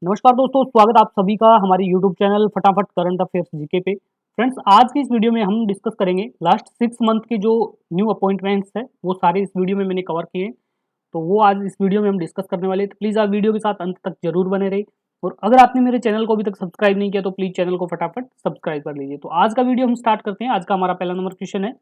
नमस्कार दोस्तों, स्वागत आप सभी का हमारे यूट्यूब चैनल फटाफट करंट अफेयर्स जीके पे। फ्रेंड्स, आज की इस वीडियो में हम डिस्कस करेंगे लास्ट 6 मंथ के जो न्यू अपॉइंटमेंट्स है वो सारे इस वीडियो में मैंने कवर किए हैं। तो वो आज इस वीडियो में हम डिस्कस करने वाले हैं। तो प्लीज़ आप वीडियो के साथ अंत तक जरूर बने रहिए। और अगर आपने मेरे चैनल को अभी तक सब्सक्राइब नहीं किया तो प्लीज़ चैनल को फटाफट सब्सक्राइब कर लीजिए। तो आज का वीडियो हम स्टार्ट करते हैं। आज का हमारा पहला नंबर क्वेश्चन है,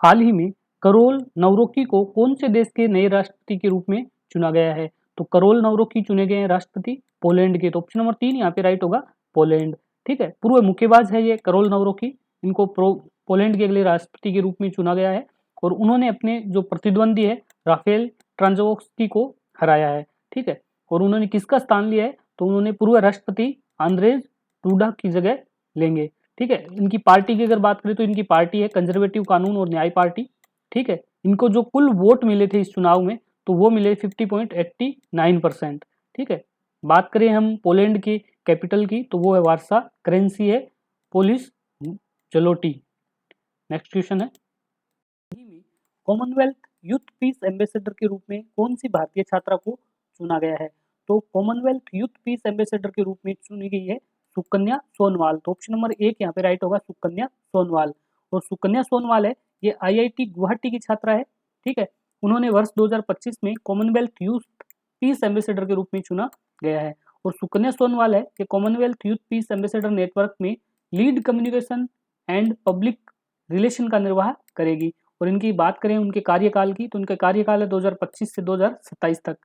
हाल ही में करोल नवरोकी को कौन से देश के नए राष्ट्रपति के रूप में चुना गया है? तो करोल नवरोकी चुने गए हैं राष्ट्रपति पोलैंड के। तो ऑप्शन नंबर 3 यहाँ पे राइट होगा, पोलैंड। ठीक है, पूर्व मुक्केबाज है ये करोल नवरोकी। इनको पोलैंड के अगले राष्ट्रपति के रूप में चुना गया है और उन्होंने अपने जो प्रतिद्वंदी है राफेल ट्रांजोव्स्की को हराया है। ठीक है, और उन्होंने किसका स्थान लिया है? तो उन्होंने पूर्व राष्ट्रपति आंद्रेज डूडा की जगह लेंगे। ठीक है, इनकी पार्टी की अगर बात करें तो इनकी पार्टी है कंजर्वेटिव कानून और न्याय पार्टी। ठीक है, इनको जो कुल वोट मिले थे इस चुनाव में तो वो मिले 50.89%। ठीक है, बात करें हम पोलैंड की कैपिटल की तो वो है वार्सा, करेंसी है पोलिश जलोटी। नेक्स्ट क्वेश्चन है, कॉमनवेल्थ यूथ पीस एम्बेसडर के रूप में कौन सी भारतीय छात्रा को चुना गया है? तो कॉमनवेल्थ यूथ पीस एम्बेसडर के रूप में चुनी गई है सुकन्या सोनवाल। तो ऑप्शन नंबर 1 यहाँ पे राइट होगा, सुकन्या सोनवाल। और सुकन्या सोनवाल है ये आईआईटी गुवाहाटी की छात्रा है। ठीक है, उन्होंने वर्ष 2025 में कॉमनवेल्थ यूथ पीस एम्बेसडर के रूप में चुना गया है। और सुकन्या सोनवाल है ये Commonwealth youth peace ambassador network में lead communication and public relation का निर्वाह करेगी। और इनकी बात करें उनके कार्यकाल की तो उनका कार्यकाल है 2025 से 2027 तक।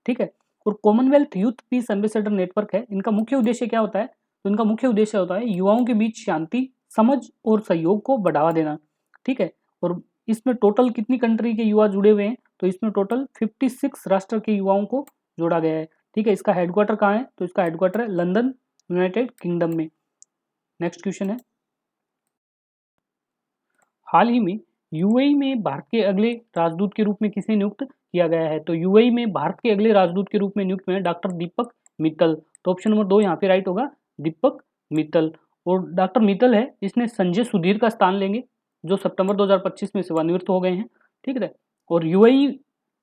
ठीक है, और Commonwealth youth peace ambassador network है, इनका मुख्य उद्देश्य क्या होता है? तो इनका मुख्य उद्देश्य होता है युवाओं के बीच शांति, समझ और सहयोग को बढ़ावा देना। ठीक है, और इसमें टोटल कितनी कंट्री के युवा जुड़े हुए हैं? तो इसमें टोटल 56 राष्ट्र के युवाओं को जोड़ा गया है। ठीक है, इसका हेडक्वार्टर कहाँ है? तो इसका हेडक्वार्टर है लंदन, यूनाइटेड किंगडम में। नेक्स्ट क्वेश्चन है, हाल ही में यूएई में भारत के अगले राजदूत के रूप में किसे नियुक्त किया गया है? तो यूएई में भारत के अगले राजदूत के रूप में नियुक्त हुए हैं डॉक्टर दीपक मित्तल। तो ऑप्शन नंबर 2 यहाँ पे राइट होगा, दीपक मित्तल। और डॉक्टर मित्तल है इसने संजय सुधीर का स्थान लेंगे जो सितंबर 2025 में सेवानिवृत्त हो गए हैं। ठीक है, और यूएई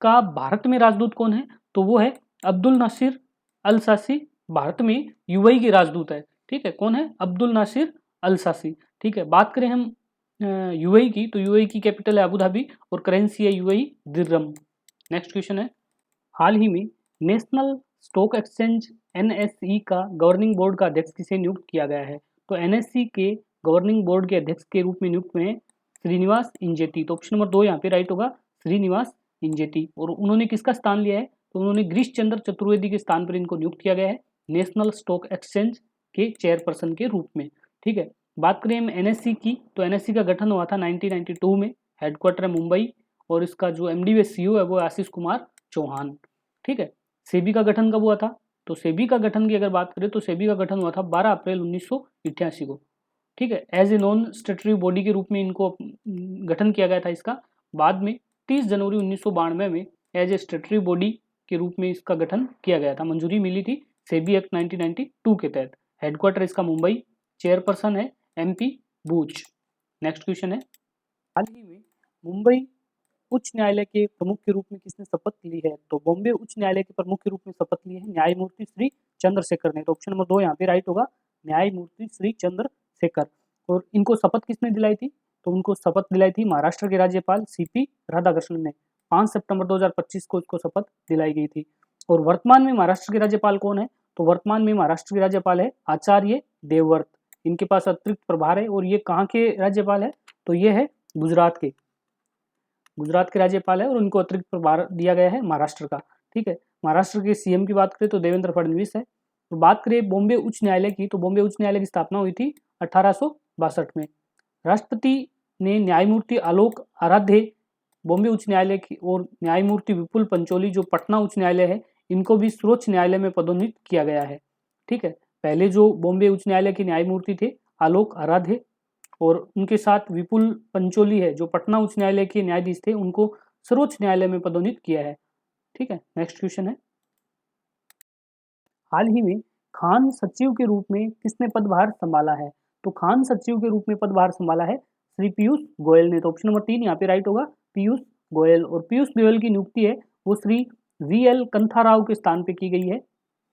का भारत में राजदूत कौन है? तो वो है अब्दुल नासिर अल सासी। भारत में यूएई के राजदूत है। ठीक है, कौन है? अब्दुल नासिर अल सासी। ठीक है, बात करें हम यूएई की तो यूएई की कैपिटल है अबू धाबी और करेंसी है यूएई दिरहम। नेक्स्ट क्वेश्चन है, हाल ही में नेशनल स्टॉक एक्सचेंज एनएसई का गवर्निंग बोर्ड का अध्यक्ष किसे नियुक्त किया गया है? तो एनएसई के गवर्निंग बोर्ड के अध्यक्ष के रूप में नियुक्त हुए हैं श्रीनिवास इंजेती। तो ऑप्शन नंबर 2 यहाँ पे राइट होगा, श्रीनिवास इंजेती। और उन्होंने किसका स्थान लिया है? तो उन्होंने गिरीश चंद्र चतुर्वेदी के स्थान पर इनको नियुक्त किया गया है नेशनल स्टॉक एक्सचेंज के चेयरपर्सन के रूप में। ठीक है, बात करें हम एनएससी की तो एनएससी का गठन हुआ था 1992 में। हेडक्वार्टर है मुंबई और इसका जो एमडी व सीईओ है वो आशीष कुमार चौहान। ठीक है, सेबी का गठन कब हुआ था? तो सेबी का गठन की अगर बात करें तो सेबी का गठन हुआ था 12 अप्रैल 1988 को। ठीक है, as a non statutory body के रूप में इनको गठन किया गया था इसका। बाद में 30 जनवरी 1992 में एज ए स्टेटरी बॉडी के रूप में इसका गठन किया गया था, मंजूरी मिली थी सेबी एक्ट 1992 के तहत। हेडक्वार्टर इसका मुंबई, चेयरपर्सन है एमपी बूच। नेक्स्ट क्वेश्चन है, हाल ही में मुंबई उच्च न्यायालय के प्रमुख के रूप में किसने शपथ ली है? तो बॉम्बे उच्च न्यायालय के प्रमुख के रूप में शपथ ली है न्यायमूर्ति श्री चंद्रशेखर ने। तो ऑप्शन नंबर 2 यहाँ पे राइट होगा, न्यायमूर्ति श्री चंद्रशेखर। और इनको शपथ किसने दिलाई थी? तो उनको शपथ दिलाई थी महाराष्ट्र के राज्यपाल सीपी राधाकृष्णन ने। 5 सितंबर 2025 को इसको शपथ दिलाई गई थी। और वर्तमान में महाराष्ट्र के राज्यपाल कौन है? तो वर्तमान में महाराष्ट्र के राज्यपाल है आचार्य देवव्रत। इनके पास अतिरिक्त प्रभार है और ये कहाँ के राज्यपाल है? तो ये है गुजरात के राज्यपाल है और उनको अतिरिक्त प्रभार दिया गया है महाराष्ट्र का। ठीक है, महाराष्ट्र के सीएम की बात करें तो देवेंद्र फडणवीस है। तो बात करें बॉम्बे उच्च न्यायालय की तो बॉम्बे उच्च न्यायालय की स्थापना हुई थी 1862 में। राष्ट्रपति ने न्यायमूर्ति आलोक आराध्य बॉम्बे उच्च न्यायालय की और न्यायमूर्ति विपुल पंचोली जो पटना उच्च न्यायालय है इनको भी सर्वोच्च न्यायालय में पदोन्नत किया गया है। ठीक है, पहले जो बॉम्बे उच्च न्यायालय के न्यायमूर्ति थे आलोक आराध्य और उनके साथ विपुल पंचोली है जो पटना उच्च न्यायालय के न्यायाधीश थे, उनको सर्वोच्च न्यायालय में पदोन्नत किया है। ठीक है, नेक्स्ट क्वेश्चन है, हाल ही में खान सचिव के रूप में किसने पदभार संभाला है? तो खान सचिव के रूप में पदभार संभाला है श्री पीयूष गोयल ने। तो ऑप्शन नंबर 3 यहाँ पे राइट होगा, पीयूष गोयल। और पीयूष गोयल की नियुक्ति है वो श्री वीएल कंथाराव के स्थान पे की गई है।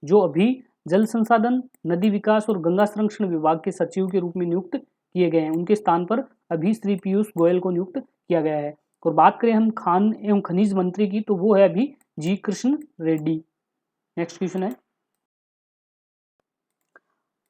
जो अभी जल संसाधन, नदी विकास और गंगा संरक्षण विभाग के सचिव के रूप में नियुक्त किए गए हैं, उनके स्थान पर अभी श्री पीयूष गोयल को नियुक्त किया गया है। और बात करें हम खान एवं खनिज मंत्री की, तो वो है अभी जी कृष्ण रेड्डी। नेक्स्ट क्वेश्चन है,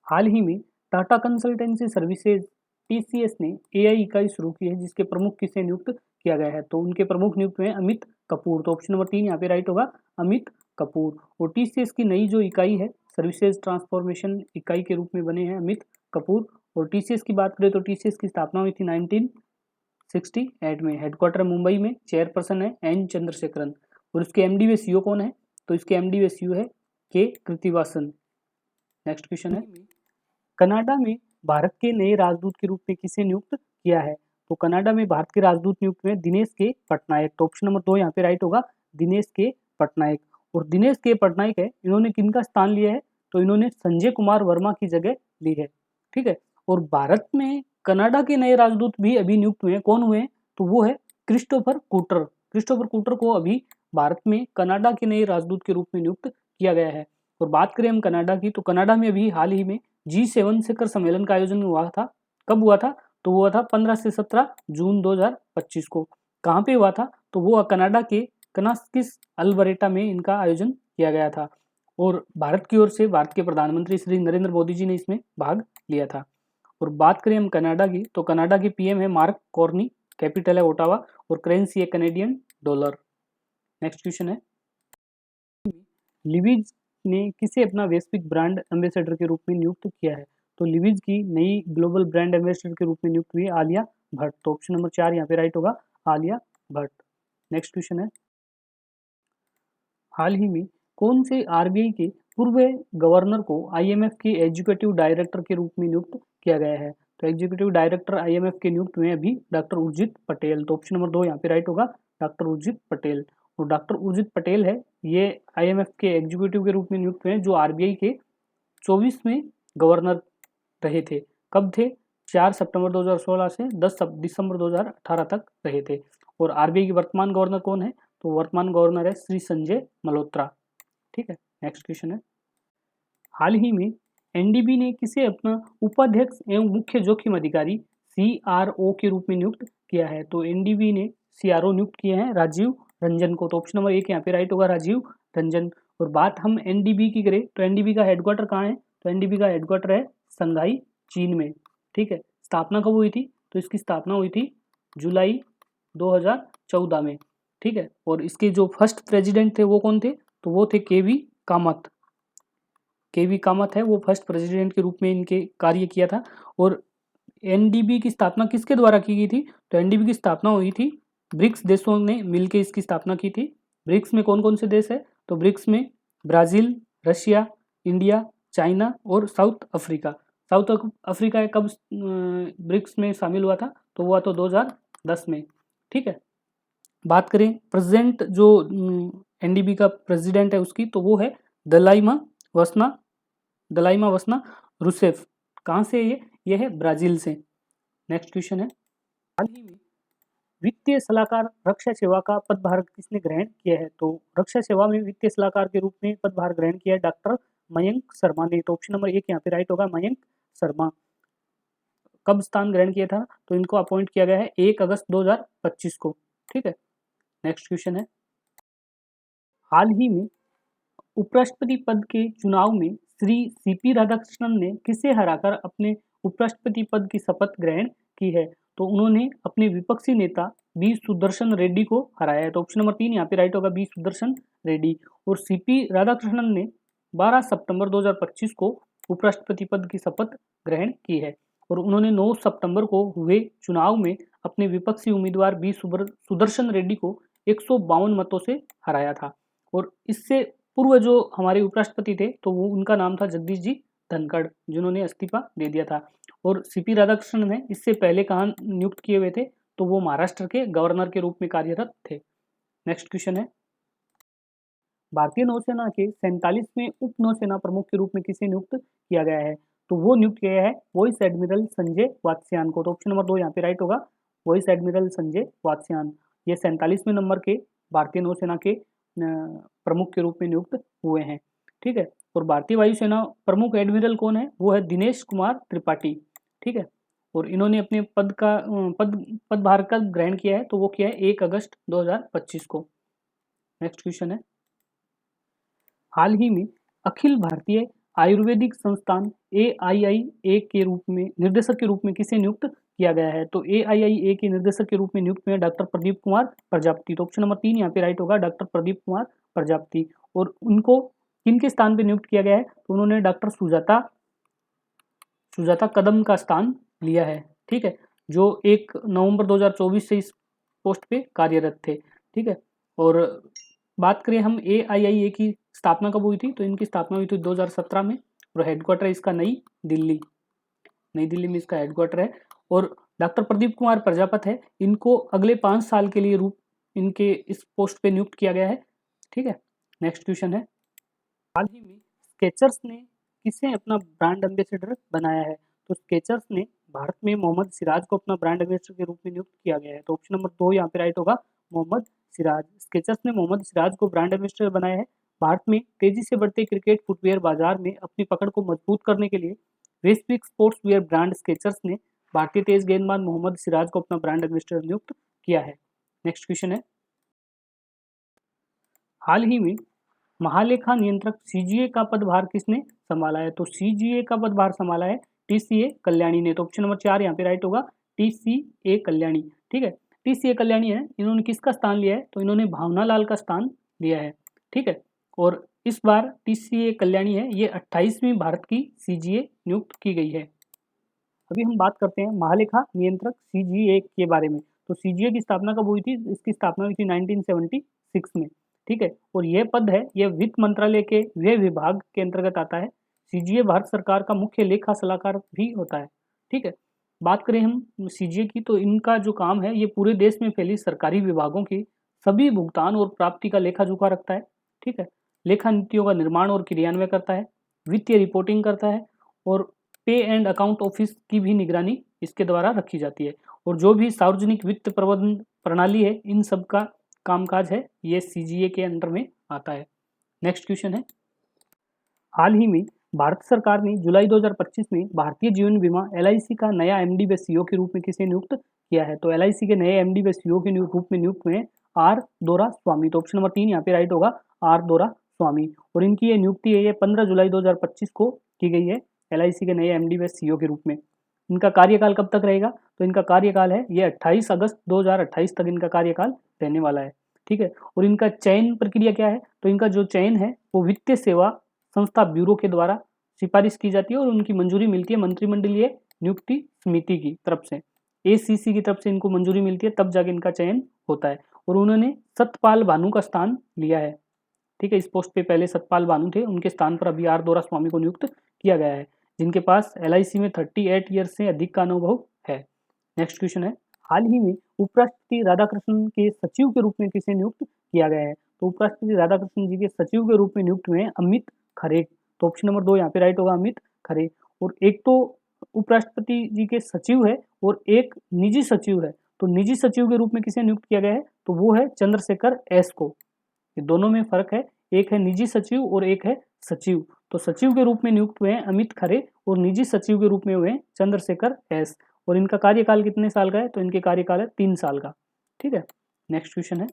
हाल ही में टाटा कंसल्टेंसी सर्विसेज टीसीएस ने एआई इकाई शुरू की है, जिसके प्रमुख किसे नियुक्त किया गया है? तो उनके प्रमुख नियुक्त हुए अमित कपूर। तो ऑप्शन नंबर 3 यहाँ पे राइट होगा, अमित कपूर। और टीसीएस की नई जो इकाई है, सर्विसेज ट्रांसफॉर्मेशन इकाई के रूप में बने हैं अमित कपूर। और टीसीएस की बात करें तो टीसीएस की स्थापना हुई थी 1968 में। हेडक्वार्टर मुंबई में, चेयरपर्सन है एन चंद्रशेखरन। और इसके एमडी व सीईओ कौन है? तो इसके एमडी व सीईओ है के कृतिवासन। नेक्स्ट क्वेश्चन है, कनाडा में भारत के नए राजदूत के रूप में किसे नियुक्त किया है? तो कनाडा में भारत के राजदूत नियुक्त हुए दिनेश के पटनायक। तो ऑप्शन नंबर 2 यहाँ पे राइट होगा, दिनेश के पटनायक। और दिनेश के पटनायक है, इन्होंने किनका स्थान लिया है? तो इन्होंने संजय कुमार वर्मा की जगह ली है। ठीक है। और भारत में कनाडा के नए राजदूत भी अभी नियुक्त हुए हैं। कौन हुए हैं? तो वो है क्रिस्टोफर कूटर। क्रिस्टोफर कूटर को अभी भारत में कनाडा के नए राजदूत के रूप में नियुक्त किया गया है। और बात करें हम कनाडा की, तो कनाडा में अभी हाल ही में G7 शिखर सम्मेलन का आयोजन हुआ था। कब हुआ था? तो हुआ था 15 से 17 जून 2025 को। कहाँ पे हुआ था? तो वो कनाडा के कनास्किस अल्बर्टा में इनका आयोजन किया गया था। और भारत की ओर से भारत के प्रधानमंत्री श्री नरेंद्र मोदी जी ने इसमें भाग लिया था। और बात करें हम कनाडा की, तो कनाडा के पीएम है मार्क कॉर्नी, कैपिटल है ओटावा, और करेंसी है कैनेडियन डॉलर। नेक्स्ट क्वेश्चन है, लिविज ने किसे अपना वैश्विक ब्रांड एम्बेसडर के रूप में नियुक्त किया है? तो लिविज की नई ग्लोबल ब्रांड एम्बेसडर के रूप में नियुक्त हुई है आलिया भट्ट। तो ऑप्शन नंबर 4 यहाँ पे राइट होगा, आलिया भट्ट। नेक्स्ट क्वेश्चन है, हाल ही में कौन से आरबीआई के पूर्व गवर्नर को आईएमएफ के एग्जीक्यूटिव डायरेक्टर के रूप में नियुक्त किया गया है? तो एग्जीक्यूटिव डायरेक्टर आईएमएफ के नियुक्त हुए अभी डॉक्टर उर्जित पटेल। तो ऑप्शन नंबर 2 यहाँ पे राइट होगा, डॉक्टर उर्जित पटेल। और डॉक्टर उर्जित पटेल है, ये आईएमएफ के एग्जीक्यूटिव के रूप में नियुक्त हुए हैं, जो आरबीआई के 24वें गवर्नर रहे थे। कब थे? 4 सितंबर 2016 से 10 दिसंबर 2018 तक रहे थे। और आरबीआई के वर्तमान गवर्नर कौन है? तो वर्तमान गवर्नर है श्री संजय मल्होत्रा। ठीक है। नेक्स्ट क्वेश्चन है, हाल ही में एनडीबी ने किसे अपना उपाध्यक्ष एवं मुख्य जोखिम अधिकारी सीआरओ के रूप में नियुक्त किया है? तो एनडीबी ने सीआरओ नियुक्त किए हैं राजीव रंजन को। तो ऑप्शन नंबर 1 यहाँ पे राइट होगा, राजीव रंजन। और बात हम एनडीबी की करें, तो एनडीबी का हेडक्वार्टर कहाँ है? तो एनडीबी का हेडक्वार्टर है संघाई, चीन में। ठीक है। स्थापना कब हुई थी? तो इसकी स्थापना हुई थी जुलाई 2014 में। ठीक है। और इसके जो फर्स्ट प्रेसिडेंट थे वो कौन थे? तो वो थे केवी कामत। केवी कामत है, वो फर्स्ट प्रेसिडेंट के रूप में इनके कार्य किया था। और एनडीबी की स्थापना किसके द्वारा की गई थी? तो एनडीबी की स्थापना हुई थी, ब्रिक्स देशों ने मिलकर इसकी स्थापना की थी। ब्रिक्स में कौन कौन से देश है? तो ब्रिक्स में ब्राजील, रशिया, इंडिया, चाइना और साउथ अफ्रीका। साउथ अफ्रीका कब ब्रिक्स में शामिल हुआ था? तो हुआ तो 2010 में। ठीक है। बात करें प्रेसिडेंट, जो एनडीबी का प्रेसिडेंट है उसकी, तो वो है दलाइमा वसना रूसेफ। कहाँ से है ये है ब्राजील से। नेक्स्ट क्वेश्चन है, हाल ही में वित्तीय सलाहकार रक्षा सेवा का पदभार किसने ग्रहण किया है? तो रक्षा सेवा में वित्तीय सलाहकार के रूप में पदभार ग्रहण किया है डॉक्टर मयंक शर्मा ने। तो ऑप्शन नंबर 1 यहाँ पे राइट होगा, मयंक शर्मा। कब स्थान ग्रहण किया था? तो इनको अपॉइंट किया गया है 1 अगस्त 2025 को। ठीक है। नेक्स्ट क्वेश्चन है, हाल ही में उपराष्ट्रपति पद के चुनाव में श्री सीपी राधाकृष्णन ने किसे हराकर अपने उपराष्ट्रपति पद की शपथ ग्रहण की है? तो उन्होंने अपने विपक्षी नेता बी सुदर्शन रेड्डी को हराया है। तो ऑप्शन नंबर 3 यहाँ पे राइट होगा, बी सुदर्शन रेड्डी। और सीपी राधाकृष्णन ने 12 सितंबर 2025 को उपराष्ट्रपति पद की शपथ ग्रहण की है। और उन्होंने 9 सितंबर को हुए चुनाव में अपने विपक्षी उम्मीदवार बी सुदर्शन रेड्डी को 152 मतों से हराया था। और इससे पूर्व जो हमारे उपराष्ट्रपति थे, तो वो उनका नाम था जगदीश जी धनखड़, जिन्होंने इस्तीफा दे दिया था। और सीपी राधाकृष्णन ने इससे पहले कहाँ नियुक्त किए हुए थे? तो वो महाराष्ट्र के गवर्नर के रूप में कार्यरत थे। नेक्स्ट क्वेश्चन है, भारतीय नौसेना के 47वें उप नौसेना प्रमुख के रूप में किसे नियुक्त किया गया है? तो वो नियुक्त किया है वाइस एडमिरल संजय वात्स्यायन को। तो ऑप्शन नंबर 2 यहाँ पे राइट होगा, वाइस एडमिरल संजय वात्स्यायन। ये 47वें नंबर के भारतीय नौसेना के प्रमुख के रूप में नियुक्त हुए हैं। ठीक है। और भारतीय वायुसेना प्रमुख एडमिरल कौन है, वो है दिनेश कुमार त्रिपाठी, ठीक है। और इन्होंने अपने पदभार का ग्रहण किया है, तो वो किया है 1 अगस्त 2025 को। नेक्स्ट क्वेश्चन है, हाल ही में अखिल भारतीय आयुर्वेदिक संस्थान AIIA के रूप में निर्देशक के रूप में किसे नियुक्त किया गया है, तो AIIA के निर्देशक के रूप में नियुक्त हुए डॉक्टर प्रदीप कुमार प्रजापति। तो ऑप्शन नंबर 3 यहाँ पे राइट होगा, डॉक्टर प्रदीप कुमार प्रजापति। और उनको किनके स्थान पे नियुक्त किया गया है, तो उन्होंने डॉक्टर सुजाता कदम का स्थान लिया है, ठीक है, जो 1 नवंबर 2024 से इस पोस्ट पे कार्यरत थे, ठीक है। और बात करें हम AIIA की स्थापना कब हुई थी, तो इनकी स्थापना हुई थी 2017 में, और हेडक्वार्टर इसका नई दिल्ली में इसका हेडक्वार्टर है। और डॉक्टर प्रदीप कुमार प्रजापत है, इनको अगले 5 साल के लिए इनके इस पोस्ट पे नियुक्त किया गया है, ठीक है। नेक्स्ट क्वेश्चन है, हाल ही में स्केचर्स ने किसे अपना ब्रांड एम्बेसडर बनाया है, तो स्केचर्स ने भारत में मोहम्मद सिराज को अपना ब्रांड एम्बेसडर के रूप में नियुक्त किया गया है। तो ऑप्शन नंबर 2 यहाँ पे राइट होगा, मोहम्मद सिराज। स्केचर्स ने मोहम्मद सिराज को ब्रांड एम्बेसडर बनाया है। भारत में तेजी से बढ़ते क्रिकेट फुटवियर बाजार में अपनी पकड़ को मजबूत करने के लिए वैश्विक स्पोर्ट्स वियर ब्रांड स्केचर्स ने भारतीय तेज गेंदबाज मोहम्मद सिराज को अपना ब्रांड एम्बेसडर नियुक्त किया है। नेक्स्ट क्वेश्चन है, हाल ही में महालेखा नियंत्रक CGA का पदभार किसने संभाला है, तो CGA का पदभार संभाला है TCA कल्याणी ने। तो ऑप्शन नंबर 4 यहाँ पे राइट होगा, TCA कल्याणी, ठीक है। TCA कल्याणी है, इन्होंने किसका स्थान लिया है, तो इन्होंने भावनालाल का स्थान लिया है, ठीक है। और इस बार TCA कल्याणी है, ये 28वीं भारत की CGA नियुक्त की गई है। अभी हम बात करते हैं महालेखा नियंत्रक CGA के बारे में। तो CGA की स्थापना कब हुई थी, इसकी स्थापना हुई थी 1976 में, ठीक है। और यह पद है, यह वित्त मंत्रालय के व्यय विभाग के अंतर्गत आता है। CGA भारत सरकार का मुख्य लेखा सलाहकार भी होता है, ठीक है। बात करें हम CGA की, तो इनका जो काम है, ये पूरे देश में फैली सरकारी विभागों की सभी भुगतान और प्राप्ति का लेखा जोखा रखता है, ठीक है। लेखा नीतियों का निर्माण और क्रियान्वयन करता है, वित्तीय रिपोर्टिंग करता है, और पे एंड अकाउंट ऑफिस की भी निगरानी इसके द्वारा रखी जाती है। और जो भी सार्वजनिक वित्त प्रबंधन प्रणाली है, इन सब का कामकाज है, ये CGA के अंडर में आता है। नेक्स्ट क्वेश्चन है, हाल ही में भारत सरकार ने जुलाई 2025 में भारतीय जीवन बीमा LIC का नया MD व CEO के रूप में किसे नियुक्त किया है, तो LIC के नए MD व CEO के रूप में नियुक्त हुए R दोरा स्वामी। तो ऑप्शन नंबर 3 यहाँ पे राइट होगा, R दोरा स्वामी। और इनकी ये नियुक्ति है, ये 15 जुलाई 2025 को की गई है LIC के नए MD व CEO के रूप में। इनका कार्यकाल कब तक रहेगा, तो इनका कार्यकाल है, ये 28 अगस्त 2028 तक इनका कार्यकाल रहने वाला है, ठीक है। और इनका चयन प्रक्रिया क्या है, तो इनका जो चयन है वो वित्तीय सेवा संस्था ब्यूरो के द्वारा सिफारिश की जाती है, और उनकी मंजूरी मिलती है मंत्रिमंडलीय नियुक्ति समिति की तरफ से, ACC की तरफ से इनको मंजूरी मिलती है, तब जाके इनका चयन होता है। और उन्होंने सतपाल भानु का स्थान लिया है, ठीक है। इस पोस्ट पे पहले सतपाल भानु थे, उनके स्थान पर अभी R दोरा स्वामी को नियुक्त किया गया है, जिनके पास LIC में 38 ईयर्स से अधिक का अनुभव है। नेक्स्ट क्वेश्चन है, हाल ही में उपराष्ट्रपति राधाकृष्णन के सचिव के रूप में किसे नियुक्त किया गया है, तो उपराष्ट्रपति राधाकृष्णन जी के सचिव के रूप में नियुक्त हुए हैं अमित खरे। तो ऑप्शन नंबर 2 यहाँ पे राइट होगा, अमित खरे। और एक तो उपराष्ट्रपति जी के सचिव है और एक निजी सचिव है, तो निजी सचिव के रूप में किसे नियुक्त किया गया है, तो वो है चंद्रशेखर एस को। ये दोनों में फर्क है, एक है निजी सचिव और एक है सचिव। तो सचिव के रूप में नियुक्त हुए हैं अमित खरे, और निजी सचिव के रूप में हुए हैं चंद्रशेखर एस। और इनका कार्यकाल कितने साल का है, तो इनके कार्यकाल है 3 साल का, ठीक है। नेक्स्ट क्वेश्चन है,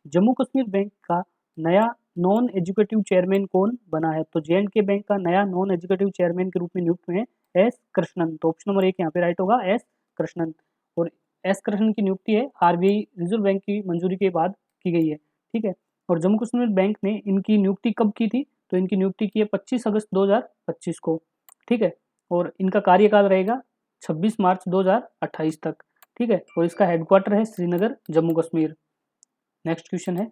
जम्मू कश्मीर बैंक का नया नॉन एजुकेटिव चेयरमैन कौन बना है, तो JNK बैंक का नया नॉन एजुकेटिव चेयरमैन के रूप में नियुक्त हुए हैं S कृष्णन। तो ऑप्शन नंबर 1 यहाँ पे राइट होगा, S कृष्णन। और S कृष्णन की नियुक्ति है RBI रिजर्व बैंक की मंजूरी के बाद की गई है, ठीक है। और जम्मू कश्मीर बैंक ने इनकी नियुक्ति कब की थी, तो इनकी नियुक्ति की है 25 अगस्त 2025 को, ठीक है। और इनका कार्यकाल रहेगा 26 मार्च 2028 तक, ठीक है। और इसका हेडक्वार्टर है श्रीनगर, जम्मू कश्मीर। नेक्स्ट क्वेश्चन है,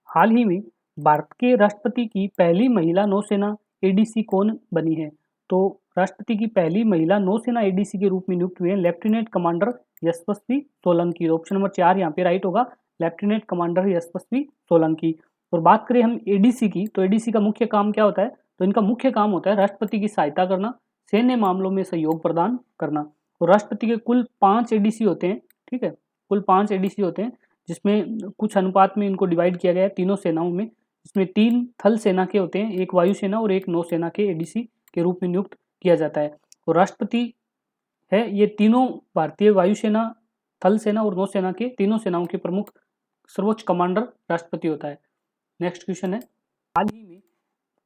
हाल ही में भारत के राष्ट्रपति की पहली महिला नौसेना ADC कौन बनी है, तो राष्ट्रपति की पहली महिला नौसेना ADC के रूप में नियुक्त हुए हैं लेफ्टिनेंट कमांडर यशस्वी सोलंकी। ऑप्शन नंबर 4 यहाँ पे राइट होगा, लेफ्टिनेंट कमांडर यशस्वी सोलंकी। और बात करें हम ADC की, तो ADC का मुख्य काम क्या होता है, तो इनका मुख्य काम होता है राष्ट्रपति की सहायता करना, सैन्य मामलों में सहयोग प्रदान करना। और राष्ट्रपति के कुल 5 ADC होते हैं, ठीक है, कुल 5 ADC होते हैं, जिसमें कुछ अनुपात में इनको डिवाइड किया गया है तीनों सेनाओं में, इसमें 3 थल सेना के होते हैं, एक वायुसेना और एक नौसेना के एडीसी के रूप में नियुक्त किया जाता है। और राष्ट्रपति है, ये तीनों भारतीय वायुसेना, थल सेना और नौसेना के तीनों सेनाओं के प्रमुख सर्वोच्च कमांडर राष्ट्रपति होता है। नेक्स्ट क्वेश्चन है, हाल ही में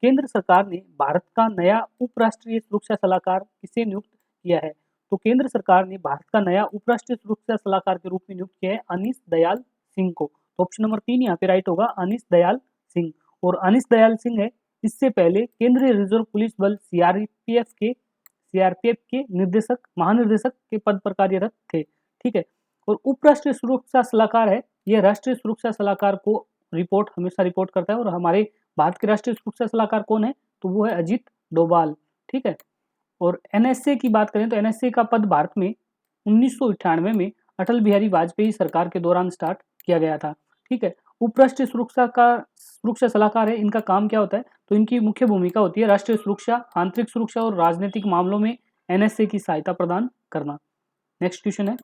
केंद्र सरकार ने भारत का नया उपराष्ट्रीय सुरक्षा सलाहकार किसे नियुक्त किया है? तो केंद्र सरकार ने भारत का नया उपराष्ट्रीय सुरक्षा सलाहकार के रूप में नियुक्त किया है अनीस दयाल सिंह को। तो ऑप्शन नंबर 3 यहाँ पे राइट होगा, अनीस दयाल सिंह। और अनीस दयाल सिंह है, इससे पहले केंद्रीय रिजर्व पुलिस बल सीआरपीएफ के महानिर्देशक के पद पर कार्यरत थे। ठीक है। और उपराष्ट्रीय सुरक्षा सलाहकार है, यह राष्ट्रीय सुरक्षा सलाहकार को हमेशा रिपोर्ट करता है। और हमारे भारत के राष्ट्रीय सुरक्षा सलाहकार कौन है? तो वो है अजीत डोभाल। ठीक है। और एनएसए की बात करें तो एनएसए का पद भारत में 1998 में अटल बिहारी वाजपेयी सरकार के दौरान स्टार्ट किया गया था। ठीक है। उपराष्ट्रीय सुरक्षा सलाहकार है, इनका काम क्या होता है? तो इनकी मुख्य भूमिका होती है राष्ट्रीय सुरक्षा, आंतरिक सुरक्षा और राजनीतिक मामलों में एनएसए की सहायता प्रदान करना। नेक्स्ट क्वेश्चन है,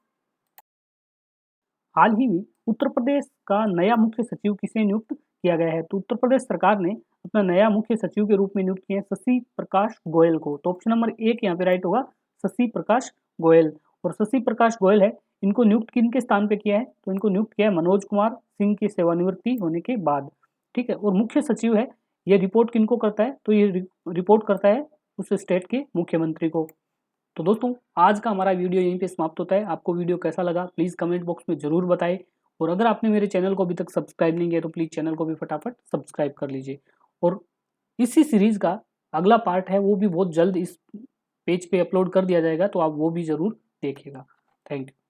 हाल ही में उत्तर प्रदेश का नया मुख्य सचिव किसे नियुक्त किया गया है? तो उत्तर प्रदेश सरकार ने अपना नया मुख्य सचिव के रूप में नियुक्त किया है शशि प्रकाश गोयल को। तो ऑप्शन नंबर 1 यहाँ पे राइट होगा, शशि प्रकाश गोयल। और शशि प्रकाश गोयल है, इनको नियुक्त किनके स्थान पे किया है? तो इनको नियुक्त किया है मनोज कुमार सिंह की सेवानिवृत्ति होने के बाद। ठीक है। और मुख्य सचिव है, ये रिपोर्ट किनको करता है? तो ये रिपोर्ट करता है उस स्टेट के मुख्यमंत्री को। तो दोस्तों, आज का हमारा वीडियो यहीं पे समाप्त होता है। आपको वीडियो कैसा लगा प्लीज़ कमेंट बॉक्स में ज़रूर बताएं। और अगर आपने मेरे चैनल को अभी तक सब्सक्राइब नहीं किया तो प्लीज़ चैनल को भी फटाफट सब्सक्राइब कर लीजिए। और इसी सीरीज़ का अगला पार्ट है, वो भी बहुत जल्द इस पेज पे अपलोड कर दिया जाएगा, तो आप वो भी ज़रूर देखिएगा। Thank you.